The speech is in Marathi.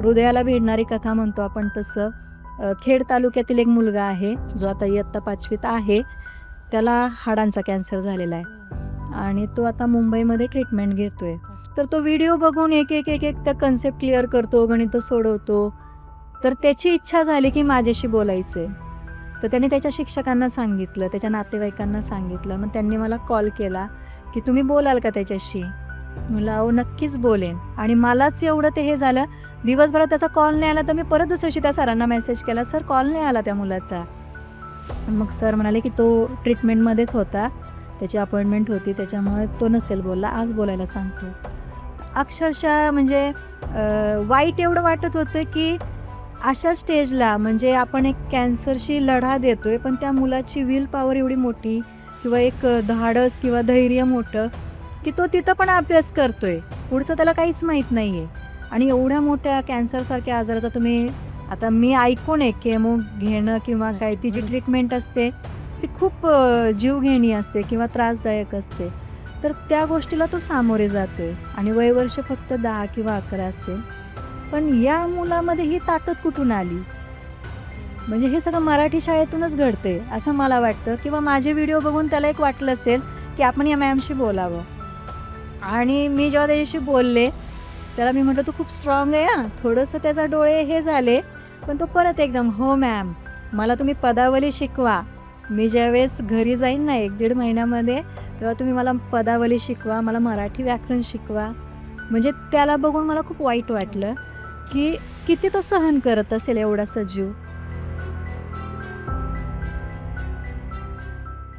हृदयाला भिडणारी कथा म्हणतो आपण तसं. खेड तालुक्यातील एक मुलगा आहे जो आता इयत्ता 5वीत आहे. त्याला हाडांचा कॅन्सर झालेला आहे आणि तो आता मुंबईमध्ये ट्रीटमेंट घेतोय. तर तो व्हिडिओ बघून एक एक एक एक त्या कन्सेप्ट क्लिअर करतो, गणितं सोडवतो. तर त्याची इच्छा झाली की माझ्याशी बोलायचं आहे. तर त्याने त्याच्या शिक्षकांना सांगितलं, त्याच्या नातेवाईकांना सांगितलं. मग त्यांनी मला कॉल केला की तुम्ही बोलाल का त्याच्याशी? म्हणलं अहो नक्कीच बोलेन. आणि मलाच एवढं ते हे झालं, दिवसभरात त्याचा कॉल नाही आला. तर मी परत दुसऱ्या दिवशी त्या सरांना मेसेज केला, सर कॉल नाही आला त्या मुलाचा. मग सर म्हणाले की तो ट्रीटमेंटमध्येच होता, त्याची अपॉइंटमेंट होती, त्याच्यामुळे तो नसेल बोलला, आज बोलायला सांगतो. अक्षरशः म्हणजे वाईट एवढं वाटत होतं की अशा स्टेजला म्हणजे आपण एक कॅन्सरशी लढा देतोय, पण त्या मुलाची विल पॉवर एवढी मोठी किंवा एक धाडस किंवा धैर्य मोठं की तो तिथं पण अभ्यास करतोय. पुढचं त्याला काहीच माहीत नाही आहे. आणि एवढ्या मोठ्या कॅन्सरसारख्या आजाराचा तुम्ही आता मी ऐकून आहे केमो घेणं किंवा काय ती जी ट्रीटमेंट असते ती खूप जीवघेणी असते किंवा त्रासदायक असते. तर त्या गोष्टीला तो सामोरे जातोय आणि वयवर्ष फक्त 10 किंवा 11 असेल. पण या मुलामध्ये ही ताकद कुठून आली? म्हणजे हे सगळं मराठी शाळेतूनच घडते असं मला वाटतं. किंवा माझे व्हिडिओ बघून त्याला एक वाटलं असेल की आपण या मॅमशी बोलावं. आणि मी जेव्हा त्याच्याशी बोलले त्याला मी म्हटलं तू खूप स्ट्रॉंग आहे हां. थोडंसं त्याचा डोळे हे झाले, पण तो परत एकदम हो मॅम मला तुम्ही पदावली शिकवा. मी ज्यावेळेस घरी जाईन ना 1-1.5 महिन्यामध्ये तेव्हा तुम्ही मला पदावली शिकवा, मला मराठी व्याकरण शिकवा. म्हणजे त्याला बघून मला खूप वाईट वाटलं की किती तो सहन करत असेल एवढासा जीव.